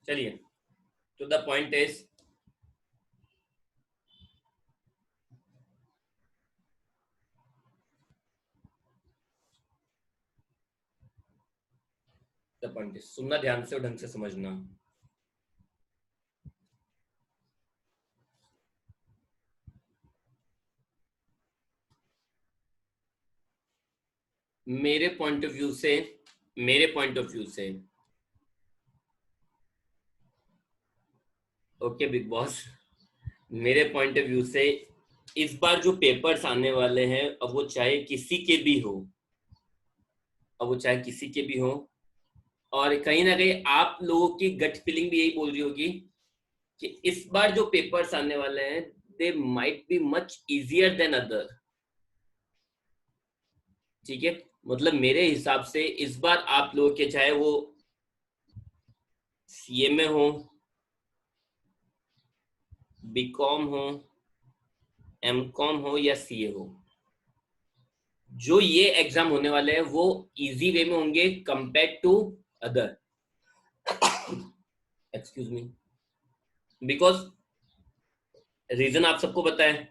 चलिए, तो the point is, the point is, सुनना ध्यान से और ढंग से समझना। मेरे पॉइंट ऑफ व्यू से, मेरे पॉइंट ऑफ व्यू से, ओके बिग बॉस, मेरे पॉइंट ऑफ व्यू से इस बार जो पेपर्स आने वाले हैं, अब वो चाहे किसी के भी हो, अब वो चाहे किसी के भी हो, और कहीं ना कहीं आप लोगों की गट फीलिंग भी यही बोल रही होगी कि इस बार जो पेपर्स आने वाले हैं, they might be much easier than other. ठीक है, मतलब मेरे हिसाब से इस बार आप लोगों के, चाहे वो सीए में हो, बीकॉम हो, एमकॉम हो या सीए हो, जो ये एग्जाम होने वाले हैं वो इजी वे में होंगे compare to other. Excuse me, because reason आप सबको पता है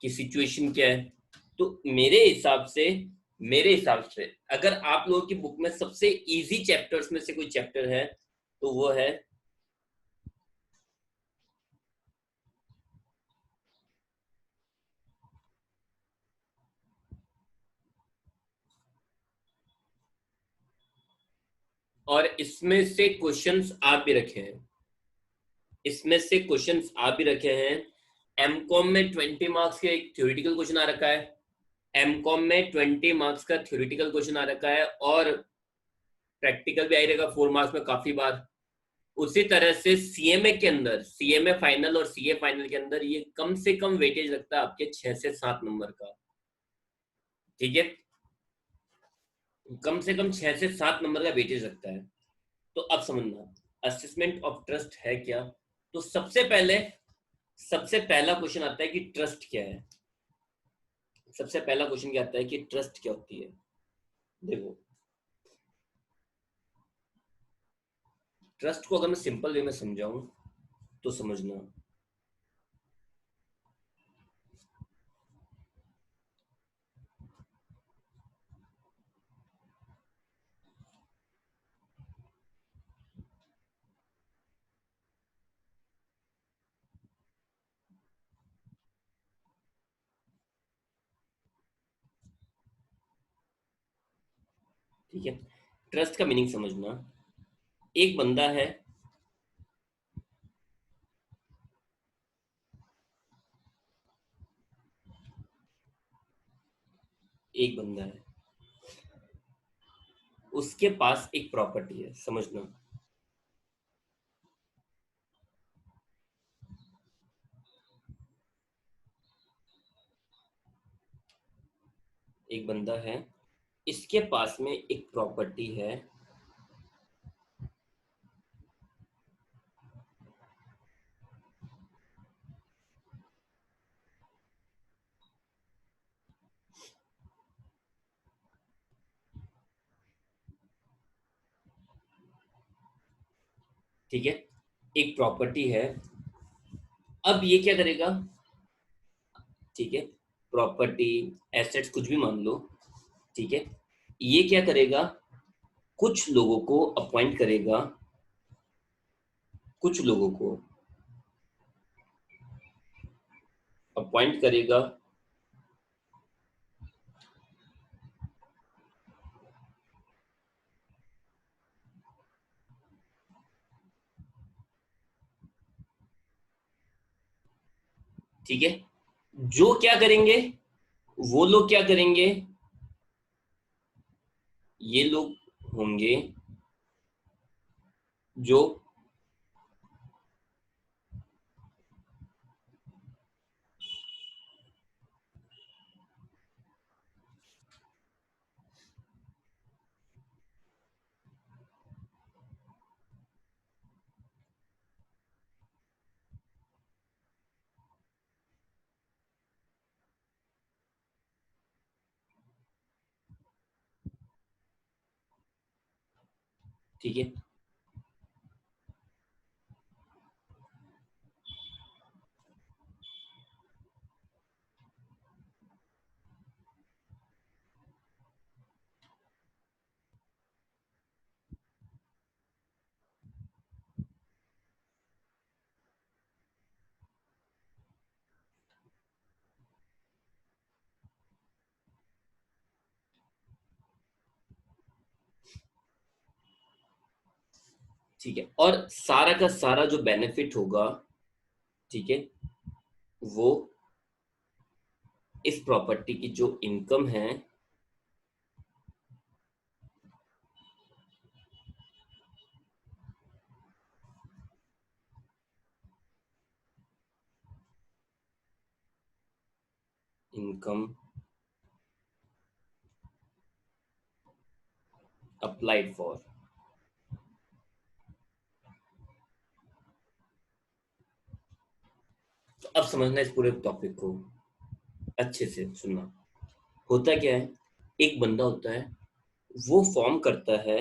कि सिचुएशन क्या है। तो मेरे हिसाब से अगर आप लोगों की बुक में सबसे इजी चैप्टर्स में से कोई चैप्टर है तो वो है और इसमें से क्वेश्चंस आ भी रखे हैं, इसमें से क्वेश्चंस आ भी रखे हैं। एमकॉम में 20 मार्क्स के एक थ्योरेटिकल क्वेश्चन आ रखा है, एमकॉम में 20 मार्क्स का थ्योरेटिकल क्वेश्चन आ रखा है, और प्रैक्टिकल भी आ रहेगा 4 मार्क्स में काफी बार। उसी तरह से सीएमए के अंदर, सीएमए फाइनल और सीए फाइनल के अंदर ये कम से कम वेटेज रखता है आपके 6 से 7 नंबर का। ठीक है, कम से कम 6 से 7 नंबर का वेटेज रखता है। तो अब समझना असेसमेंट ऑफ ट्रस्ट है क्या। तो सबसे पहला क्वेश्चन आता है कि ट्रस्ट क्या है। सबसे पहला क्वेश्चन क्या आता है कि ट्रस्ट क्या होती है। देखो, ट्रस्ट को अगर मैं सिंपल वे में समझाऊं तो समझना, ठीक है, ट्रस्ट का मीनिंग समझना। एक बंदा है, एक बंदा है, उसके पास एक प्रॉपर्टी है, समझना। एक बंदा है, इसके पास में एक प्रॉपर्टी है, ठीक है, एक प्रॉपर्टी है। अब ये क्या करेगा, ठीक है, प्रॉपर्टी, एसेट्स कुछ भी मान लो, ठीक है, ये क्या करेगा, कुछ लोगों को अपॉइंट करेगा, कुछ लोगों को अपॉइंट करेगा, ठीक है, जो क्या करेंगे, वो लोग क्या करेंगे, ये लोग होंगे जो, ठीक है। ठीक है, और सारा का सारा जो बेनिफिट होगा, ठीक है, वो इस प्रॉपर्टी की जो इनकम है, इनकम अप्लाइड फॉर, तो अब समझना इस पूरे टॉपिक को अच्छे से सुनना। होता क्या है, एक बंदा होता है, वो फॉर्म करता है,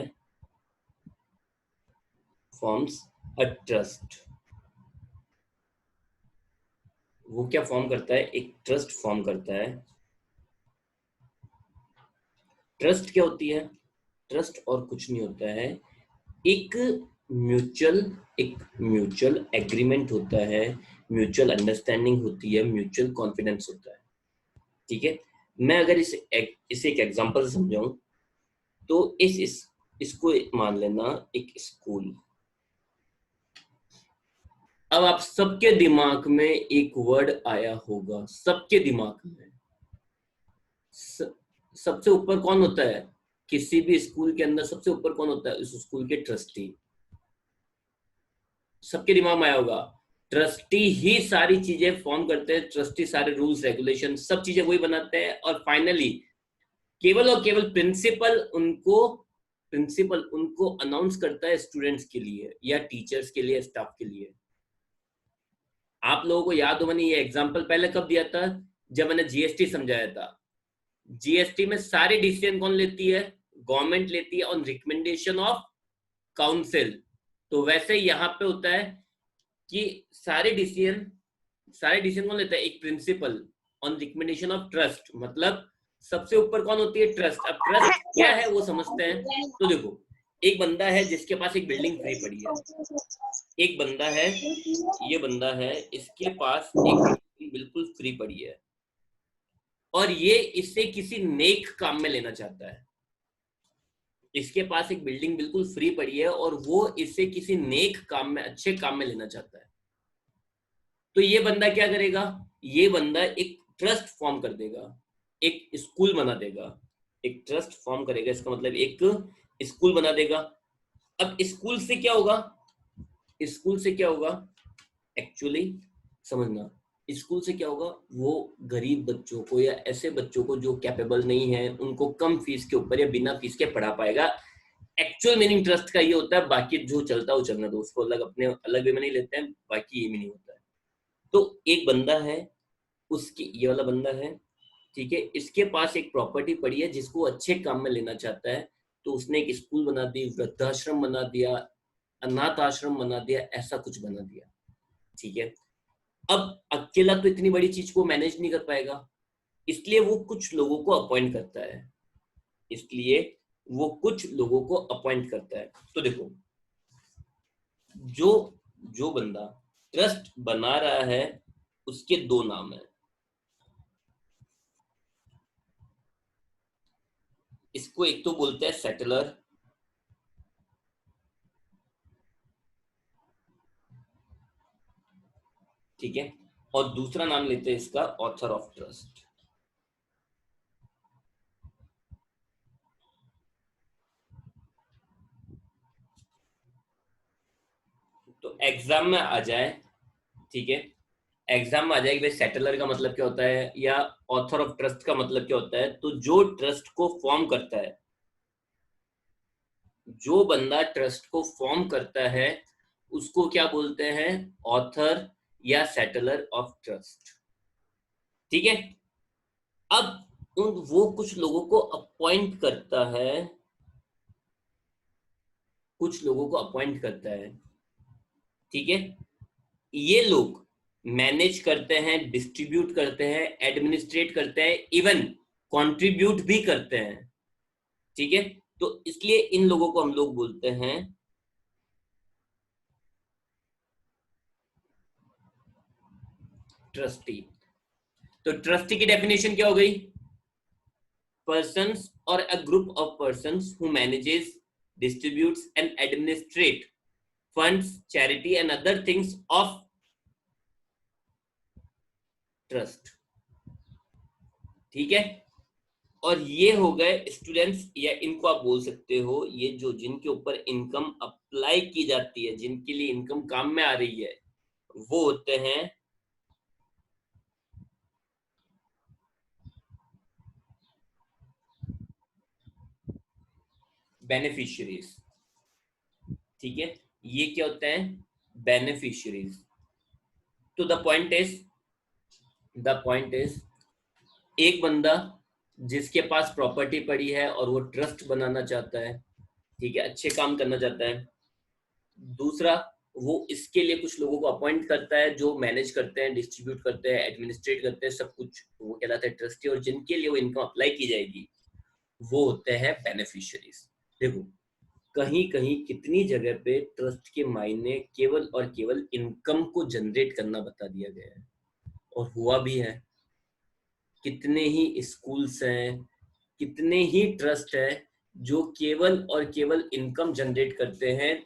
फॉर्म्स अ ट्रस्ट। वो क्या फॉर्म करता है, एक ट्रस्ट फॉर्म करता है। ट्रस्ट क्या होती है, ट्रस्ट और कुछ नहीं होता है, एक म्यूचुअल एक म्यूचुअल एग्रीमेंट होता है, म्यूचुअल अंडरस्टैंडिंग होती है, म्यूचुअल कॉन्फिडेंस होता है। ठीक है, मैं अगर इसे एक एग्जांपल से समझाऊं, तो इसको मान लेना एक स्कूल। अब आप सबके दिमाग में एक वर्ड आया होगा, सबके दिमाग में स, सबसे ऊपर कौन होता है, किसी भी स्कूल के अंदर सबसे ऊपर कौन होता है, उस स्कूल के ट्रस्टी। सबके दिमाग में आया होगा, ट्रस्टी ही सारी चीजें फॉर्म करते हैं, ट्रस्टी सारे रूल्स रेगुलेशन सब चीजें वही बनाते हैं, और फाइनली केवल और केवल प्रिंसिपल उनको अनाउंस करता है स्टूडेंट्स के लिए या टीचर्स के लिए, स्टाफ के लिए। आप लोगों को याद हो, मैंने ये एग्जांपल पहले कब दिया था, जब मैंने जीएसटी समझाया था। जीएसटी में सारी डिसीजन कौन लेती है, गवर्नमेंट लेती है ऑन रिकमेंडेशन ऑफ काउंसिल। तो वैसे यहाँ पे होता है कि सारे डिसीजन कौन लेता है, एक principal on recommendation of trust, मतलब सबसे ऊपर कौन होती है, ट्रस्ट। अब ट्रस्ट क्या है वो समझते हैं। तो देखो, एक बंदा है जिसके पास एक बिल्डिंग फ्री पड़ी है, एक बंदा है, ये बंदा है, इसके पास एक बिल्डिंग बिल्कुल फ्री पड़ी है, और ये इसे किसी नेक काम में लेना चाहता है। इसके पास एक बिल्डिंग बिल्कुल फ्री पड़ी है और वो इसे किसी नेक काम में, अच्छे काम में लेना चाहता है। तो ये बंदा क्या करेगा, ये बंदा एक ट्रस्ट फॉर्म कर देगा, एक स्कूल बना देगा, एक ट्रस्ट फॉर्म करेगा, इसका मतलब एक स्कूल बना देगा। अब स्कूल से क्या होगा एक्चुअली, समझना, स्कूल से क्या होगा, वो गरीब बच्चों को या ऐसे बच्चों को जो कैपेबल नहीं है, उनको कम फीस के ऊपर या बिना फीस के पढ़ा पाएगा। एक्चुअल मीनिंग ट्रस्ट का ये होता है, बाकी जो चलता है वो चलना दो, उसको अलग अपने अलग वे में नहीं लेते हैं, बाकी ये मीनिंग होता है। तो एक बंदा है, उसकी ये वाला बंदा है, ठीक है, इसके पास एक प्रॉपर्टी पड़ी है जिसको अच्छे काम में लेना चाहता है। तो उसने एक स्कूल बना दी, वृद्धाश्रम बना दिया, अनाथ आश्रम बना दिया, ऐसा कुछ बना दिया। ठीक है, अब अकेला तो इतनी बड़ी चीज को मैनेज नहीं कर पाएगा, इसलिए वो कुछ लोगों को अपॉइंट करता है, इसलिए वो कुछ लोगों को अपॉइंट करता है। तो देखो, जो जो बंदा ट्रस्ट बना रहा है, उसके दो नाम है। इसको एक तो बोलते हैं सेटलर, ठीक है, और दूसरा नाम लेते हैं इसका ऑथर ऑफ ट्रस्ट। तो एग्जाम में आ जाए, ठीक है, एग्जाम में आ जाए कि भाई सेटलर का मतलब क्या होता है या ऑथर ऑफ ट्रस्ट का मतलब क्या होता है, तो जो ट्रस्ट को फॉर्म करता है, जो बंदा ट्रस्ट को फॉर्म करता है, उसको क्या बोलते हैं, ऑथर या सेटलर ऑफ ट्रस्ट। ठीक है, अब वो कुछ लोगों को अपॉइंट करता है, कुछ लोगों को अपॉइंट करता है, ठीक है। ये लोग मैनेज करते हैं, डिस्ट्रीब्यूट करते हैं, एडमिनिस्ट्रेट करते हैं, इवन कंट्रीब्यूट भी करते हैं, ठीक है। तो इसलिए इन लोगों को हम लोग बोलते हैं ट्रस्टी। तो ट्रस्टी की डेफिनेशन क्या हो गई? persons or a group of persons who manages, distributes and administrate funds, charity and other things of trust, ठीक है। और ये हो गए स्टूडेंट्स, या इनको आप बोल सकते हो ये जो जिनके ऊपर इनकम अप्लाई की जाती है, जिनके लिए इनकम काम में आ रही है, वो होते हैं बेनिफिशियरीज, ठीक है। ये क्या होते हैं? बेनिफिशियरीज। तो द पॉइंट इज एक बंदा जिसके पास प्रॉपर्टी पड़ी है और वो ट्रस्ट बनाना चाहता है, ठीक है, अच्छे काम करना चाहता है। दूसरा, वो इसके लिए कुछ लोगों को अपॉइंट करता है जो मैनेज करते हैं, डिस्ट्रीब्यूट करते हैं, एडमिनिस्ट्रेट करते हैं, सब कुछ, वो कहलाता है ट्रस्टी। और जिनके लिए वो इनकम अप्लाई की जाएगी वो होते हैं बेनिफिशियरीज। देखो, कहीं कहीं कितनी जगह पे ट्रस्ट के मायने केवल और केवल इनकम को जनरेट करना बता दिया गया है, और हुआ भी है। कितने ही स्कूल्स हैं, कितने ही ट्रस्ट है जो केवल और केवल इनकम जनरेट करते हैं,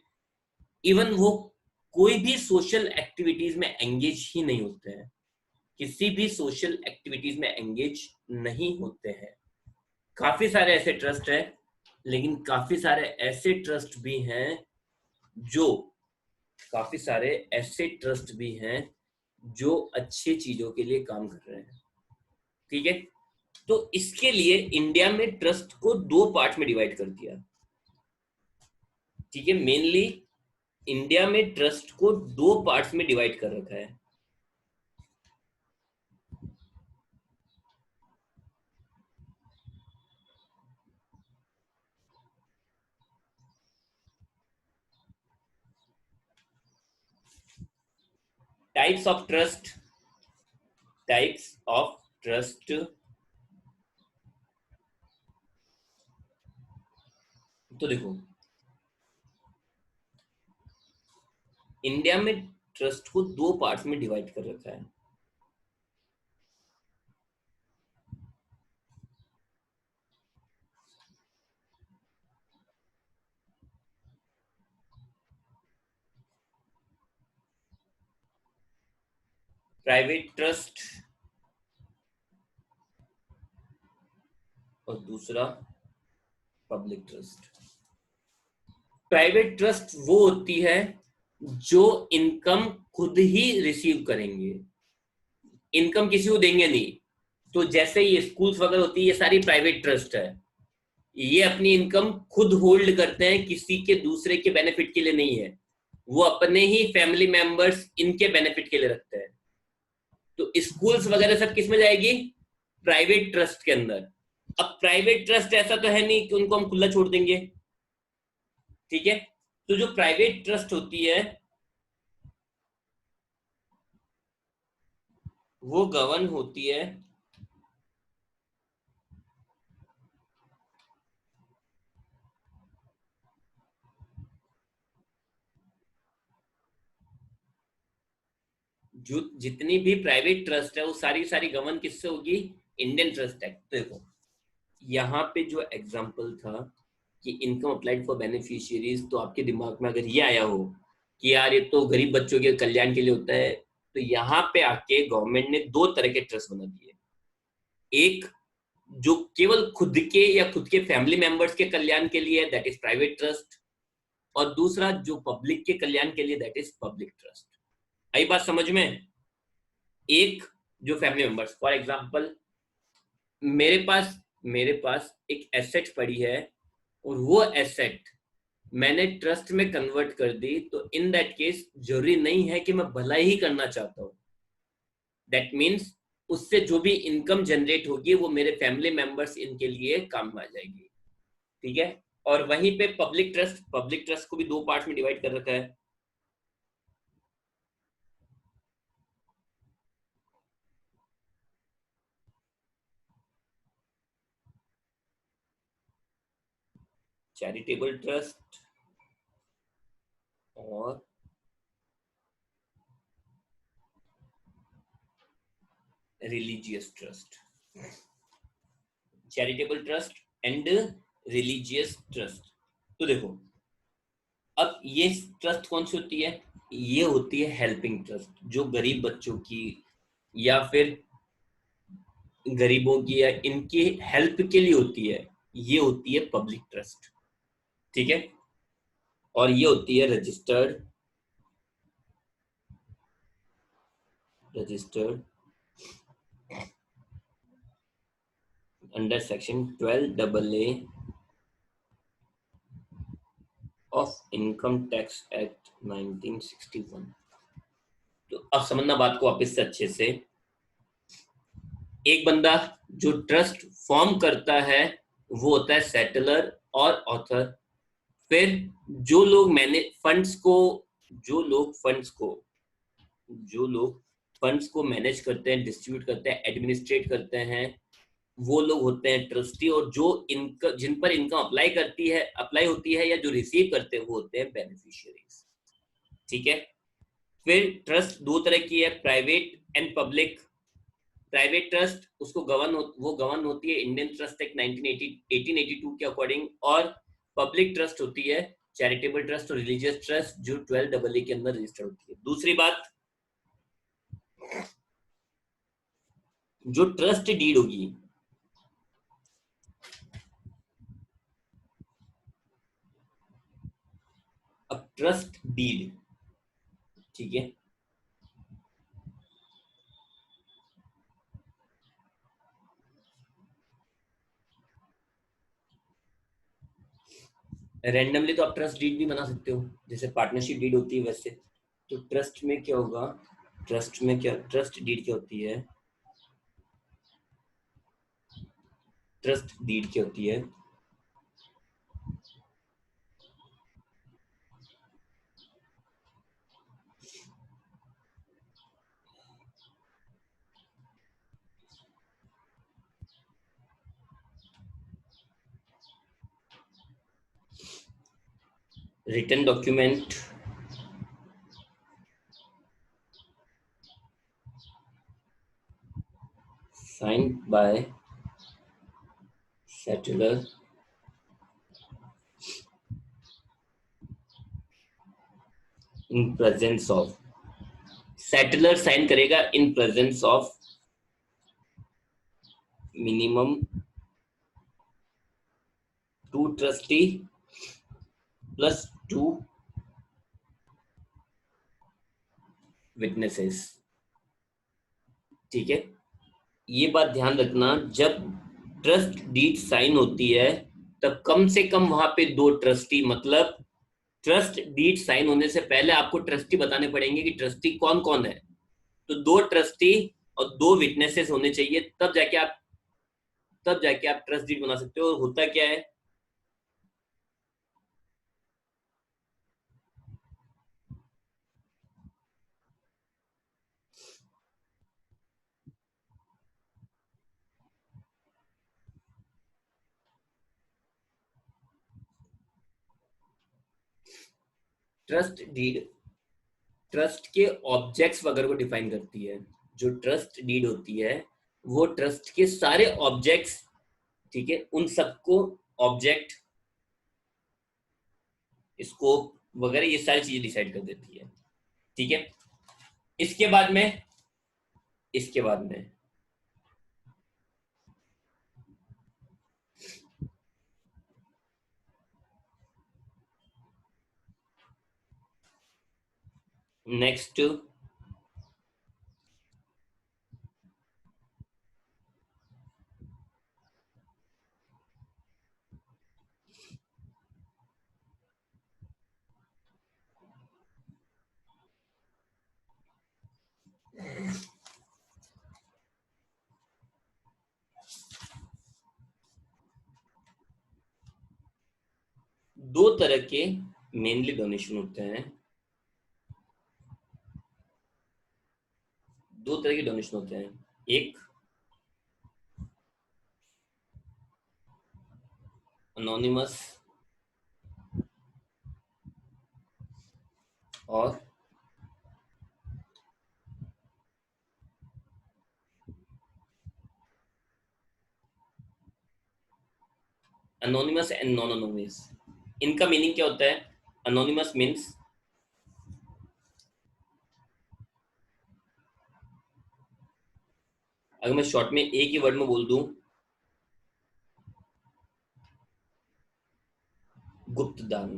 इवन वो कोई भी सोशल एक्टिविटीज में एंगेज ही नहीं होते हैं, किसी भी सोशल एक्टिविटीज में एंगेज नहीं होते हैं। काफी सारे ऐसे ट्रस्ट है, लेकिन काफी सारे ऐसे ट्रस्ट भी हैं जो काफी सारे ऐसे ट्रस्ट भी हैं जो अच्छी चीजों के लिए काम कर रहे हैं, ठीक है। तो इसके लिए इंडिया में ट्रस्ट को दो पार्ट में डिवाइड कर दिया, ठीक है। मेनली इंडिया में ट्रस्ट को दो पार्ट्स में डिवाइड कर रखा है। Types of trust, types of trust. तो देखो, इंडिया में ट्रस्ट को दो पार्ट्स में डिवाइड कर रखा है। प्राइवेट ट्रस्ट और दूसरा पब्लिक ट्रस्ट। प्राइवेट ट्रस्ट वो होती है जो इनकम खुद ही रिसीव करेंगे, इनकम किसी को देंगे नहीं। तो जैसे ये स्कूल्स वगैरह होती है, ये सारी प्राइवेट ट्रस्ट है, ये अपनी इनकम खुद होल्ड करते हैं, किसी के दूसरे के बेनिफिट के लिए नहीं है, वो अपने ही फैमिली मेंबर्स इनके बेनिफिट के लिए रखते हैं। तो स्कूल्स वगैरह सब किस में जाएगी? प्राइवेट ट्रस्ट के अंदर। अब प्राइवेट ट्रस्ट ऐसा तो है नहीं कि उनको हम खुला छोड़ देंगे, ठीक है। तो जो प्राइवेट ट्रस्ट होती है वो गवर्न होती है जो जितनी भी प्राइवेट ट्रस्ट है वो सारी सारी गवर्न किससे होगी? Indian trust act. देखो, यहाँ पे जो एग्जांपल था कि इनकम अप्लाइड फॉर बेनिफिशियरीज, तो आपके दिमाग में अगर ये आया हो कि यार ये तो गरीब बच्चों के कल्याण के लिए होता है, तो यहाँ पे आके गवर्नमेंट ने दो तरह के ट्रस्ट बना दिए। एक जो केवल खुद के या खुद के फैमिली मेंबर्स के कल्याण के लिए है, दैट इज प्राइवेट ट्रस्ट। और दूसरा जो पब्लिक के कल्याण के लिए, दैट इज पब्लिक ट्रस्ट। आई बात समझ में? एक जो फैमिली मेंबर्स, फॉर एग्जांपल मेरे पास एक एसेट पड़ी है और वो एसेट मैंने ट्रस्ट में कन्वर्ट कर दी, तो इन दैट केस जरूरी नहीं है कि मैं भला ही करना चाहता हूं। दैट मीन्स उससे जो भी इनकम जनरेट होगी वो मेरे फैमिली मेंबर्स इनके लिए काम आ जाएगी, ठीक है। और वहीं पे पब्लिक ट्रस्ट को भी दो पार्ट में डिवाइड कर रखा है। चैरिटेबल ट्रस्ट और religious trust. Charitable trust and religious trust. तो देखो, अब ये ट्रस्ट कौन सी होती है? ये होती है हेल्पिंग ट्रस्ट, जो गरीब बच्चों की या फिर गरीबों की या इनकी हेल्प के लिए होती है। ये होती है पब्लिक ट्रस्ट, ठीक है। और ये होती है registered under section 12 AA of income tax act 1961। तो अब समझना बात को वापस से अच्छे से। एक बंदा जो ट्रस्ट फॉर्म करता है वो होता है सेटलर और ऑथर। फिर जो लोग मैंने फंड्स को जो लोग फंड्स को जो लोग फंड्स को मैनेज करते हैं, डिस्ट्रीब्यूट करते हैं, एडमिनिस्ट्रेट करते हैं, वो लोग होते हैं ट्रस्टी। और जो इनका जिन पर इनकम अप्लाई होती है या जो रिसीव करते हैं वो होते हैं बेनिफिशियरीज, ठीक है। फिर ट्रस्ट दो तरह की है, private and public. Private trust उसको गवर्न होती है इंडियन ट्रस्ट एक्ट 1882 के अकॉर्डिंग। और पब्लिक ट्रस्ट होती है चैरिटेबल ट्रस्ट और रिलीजियस ट्रस्ट, जो 12 AA के अंदर रजिस्टर्ड होती है। दूसरी बात, जो ट्रस्ट डीड होगी, अब ट्रस्ट डीड, ठीक है, रैंडमली तो आप ट्रस्ट डीड भी बना सकते हो, जैसे पार्टनरशिप डीड होती है वैसे। तो ट्रस्ट में क्या होगा, ट्रस्ट डीड क्या होती है? ट्रस्ट डीड क्या होती है? Written document signed by settler in presence of, settler sign करेगा in presence of minimum two trustee plus two witnesses, ठीक है। ये बात ध्यान रखना, जब ट्रस्ट डीड साइन होती है तब कम से कम वहां पे दो ट्रस्टी, मतलब ट्रस्ट डीड साइन होने से पहले आपको ट्रस्टी बताने पड़ेंगे कि ट्रस्टी कौन कौन है। तो दो ट्रस्टी और दो विटनेसेस होने चाहिए, तब जाके आप ट्रस्ट डीड बना सकते हो। और होता क्या है, ट्रस्ट डीड ट्रस्ट के ऑब्जेक्ट्स वगैरह को डिफाइन करती है। जो ट्रस्ट डीड होती है वो ट्रस्ट के सारे ऑब्जेक्ट्स, ठीक है, उन सबको ऑब्जेक्ट, स्कोप वगैरह ये सारी चीजें डिसाइड कर देती है, ठीक है। इसके बाद में इसके बाद में नेक्स्ट, दो तरह के मेनली डोनेशन होते हैं, दो तरह के डोनेशन होते हैं, एक अनोनिमस और अनोनिमस एंड नॉन अनोनिमस। इनका मीनिंग क्या होता है? अनोनिमस मीन्स अगर मैं शॉर्ट में एक ही वर्ड में बोल दूं, गुप्त दान।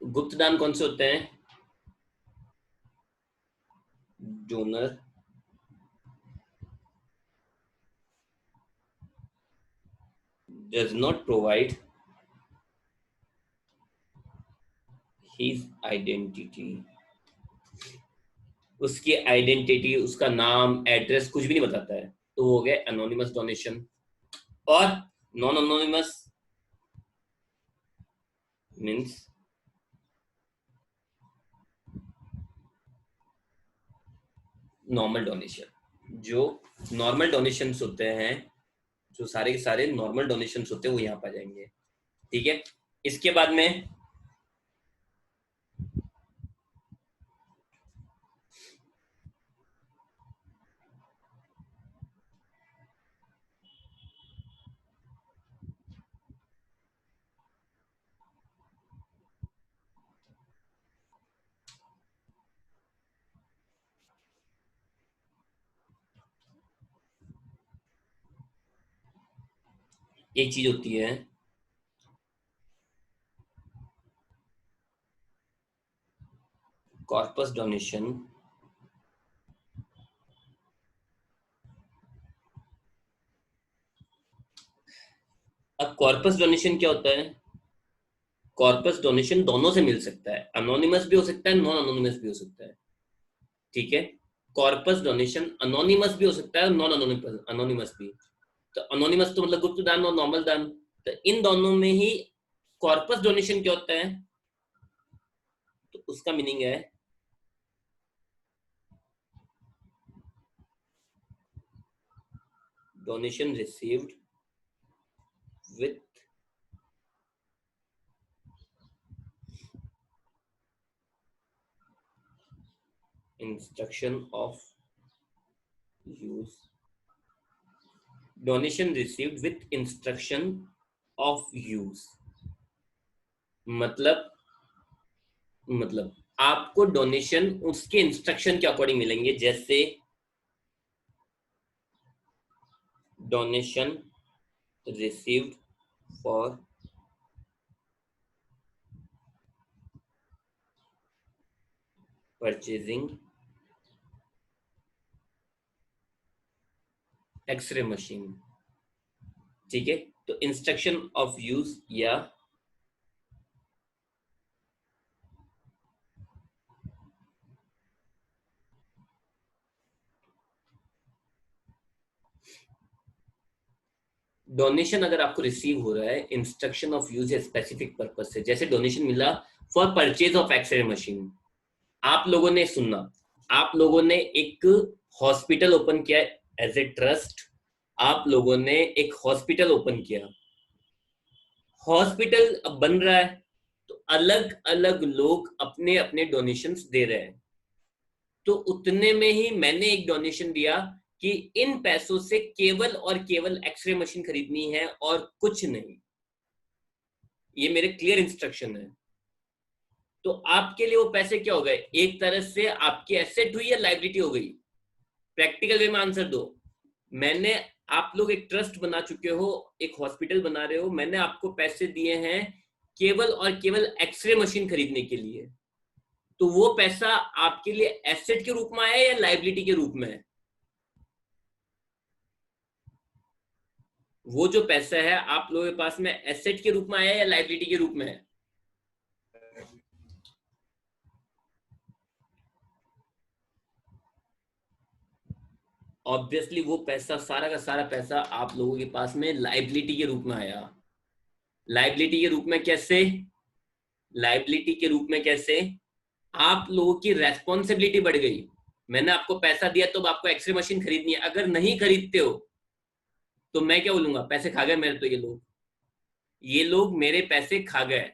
गुप्त दान कौन से होते हैं? Donor does not provide his identity, उसकी आइडेंटिटी, उसका नाम, एड्रेस कुछ भी नहीं बताता है, तो वो हो गया अनोनिमस डोनेशन। और non anonymous means normal donation. जो नॉर्मल डोनेशंस होते हैं, जो सारे के सारे नॉर्मल डोनेशंस होते हैं वो यहाँ पर आ जाएंगे। ठीक है, इसके बाद में एक चीज होती है कॉर्पस डोनेशन। अब कॉर्पस डोनेशन क्या होता है? कॉर्पस डोनेशन दोनों से मिल सकता है, अनोनिमस भी हो सकता है, नॉन अनोनिमस भी हो सकता है। ठीक है, कॉर्पस डोनेशन अनोनिमस भी हो सकता है, नॉन अनोनिमस अनोनिमस भी। तो अनोनिमस तो मतलब गुप्त दान और नॉर्मल दान, तो इन दोनों में ही कॉर्पस डोनेशन क्या होता है? तो उसका मीनिंग है donation received with instruction of use. Donation received with instruction of use मतलब आपको डोनेशन उसके इंस्ट्रक्शन के अकॉर्डिंग मिलेंगे। जैसे donation received for purchasing x ray machine. ठीक है, तो इंस्ट्रक्शन ऑफ यूज या डोनेशन अगर आपको रिसीव हो रहा है इंस्ट्रक्शन ऑफ यूज या स्पेसिफिक पर्पज से, जैसे डोनेशन मिला for purchase of x ray machine. आप लोगों ने सुनना, आप लोगों ने एक हॉस्पिटल ओपन किया एज ए ट्रस्ट, आप लोगों ने एक हॉस्पिटल ओपन किया, हॉस्पिटल अब बन रहा है, तो अलग अलग लोग अपने अपने डोनेशंस दे रहे हैं। तो उतने में ही मैंने एक डोनेशन दिया कि इन पैसों से केवल और केवल एक्सरे मशीन खरीदनी है और कुछ नहीं। ये मेरे क्लियर इंस्ट्रक्शन है। तो आपके लिए वो पैसे क्या हो गए? एक तरह से आपकी एसेट हुई या लाइबिलिटी हो गई? प्रैक्टिकल वे में आंसर दो। मैंने, आप लोग एक ट्रस्ट बना चुके हो, एक हॉस्पिटल बना रहे हो, मैंने आपको पैसे दिए हैं केवल और केवल एक्सरे मशीन खरीदने के लिए। तो वो पैसा आपके लिए एसेट के रूप में आया या लाइबिलिटी के रूप में है? वो जो पैसा है आप लोगों के पास में एसेट के रूप में आया या लाइबिलिटी के रूप में है? ऑब्वियसली वो पैसा, सारा का सारा पैसा आप लोगों के पास में लाइबिलिटी के रूप में आया। लाइबिलिटी के रूप में कैसे? लाइबिलिटी के रूप में कैसे? आप लोगों की रेस्पॉन्सिबिलिटी बढ़ गई। मैंने आपको पैसा दिया तो अब आपको एक्सरे मशीन खरीदनी है, अगर नहीं खरीदते हो तो मैं क्या बोलूंगा? पैसे खा गए मेरे, तो ये लोग मेरे पैसे खा गए।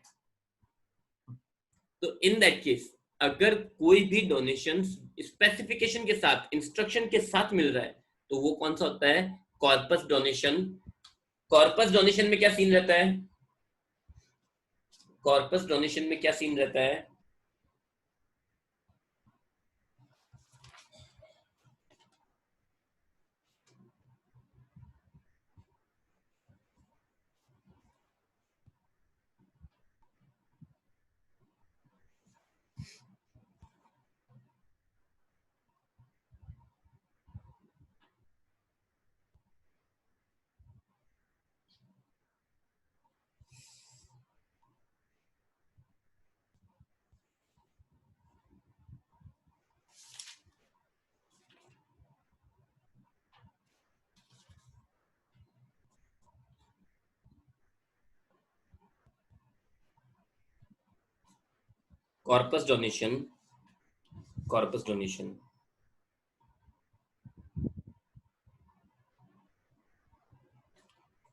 तो इन दैट केस अगर कोई भी डोनेशन स्पेसिफिकेशन के साथ, इंस्ट्रक्शन के साथ मिल रहा है, तो वो कौन सा होता है? Corpus donation. कॉर्पस डोनेशन में क्या सीन रहता है? कॉर्पस डोनेशन में क्या सीन रहता है? Corpus donation, corpus donation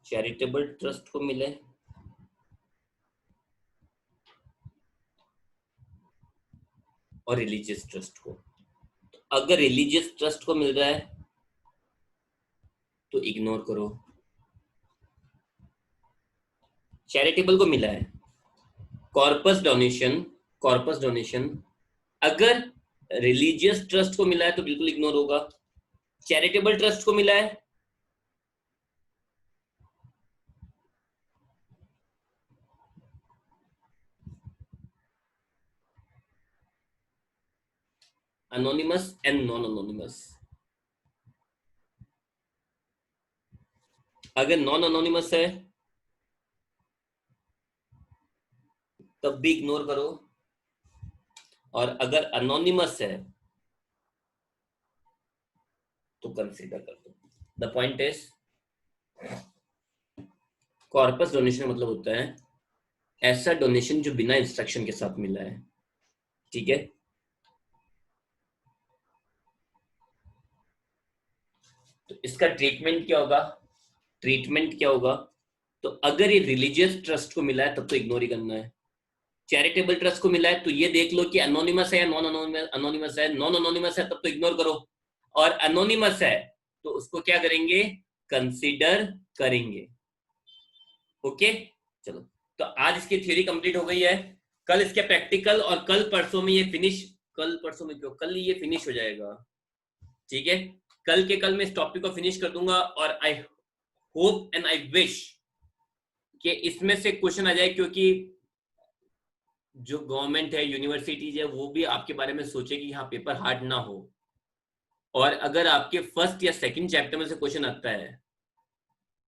charitable trust को मिले और रिलीजियस ट्रस्ट को। अगर रिलीजियस ट्रस्ट को मिल रहा है तो इग्नोर करो। चैरिटेबल को मिला है कॉर्पस डोनेशन, कॉर्पस डोनेशन अगर रिलीजियस ट्रस्ट को मिला है तो बिल्कुल इग्नोर होगा। चैरिटेबल ट्रस्ट को मिला है, अनोनिमस एंड नॉन अनोनिमस। अगर नॉन अनोनिमस है तब भी इग्नोर करो, और अगर अनोनिमस है तो कंसीडर कर दो। The point is, corpus donation मतलब होता है ऐसा डोनेशन जो बिना इंस्ट्रक्शन के साथ मिला है। ठीक है, तो इसका ट्रीटमेंट क्या होगा? ट्रीटमेंट क्या होगा? तो अगर ये रिलीजियस ट्रस्ट को मिला है तब तो इग्नोर ही करना है। चैरिटेबल ट्रस्ट को मिला है तो ये देख लो कि अनोनिमस है या नॉन अनोनिमस। अनोनिमस है, नॉन अनोनिमस है तब तो इग्नोर करो, और अनोनिमस है तो उसको क्या करेंगे? कंसीडर करेंगे। ओके, चलो, तो आज इसकी थ्योरी कंप्लीट हो गई है। कल इसके प्रैक्टिकल, और कल परसों में ये फिनिश, कल परसों में क्यों, कल ये फिनिश हो जाएगा। ठीक है, कल के कल मैं इस टॉपिक को फिनिश कर दूंगा, और I hope and I wish कि इसमें से क्वेश्चन आ जाए, क्योंकि जो गवर्नमेंट है, यूनिवर्सिटीज है, वो भी आपके बारे में सोचे कि यहाँ पेपर हार्ड ना हो। और अगर आपके फर्स्ट या सेकंड चैप्टर में से क्वेश्चन आता है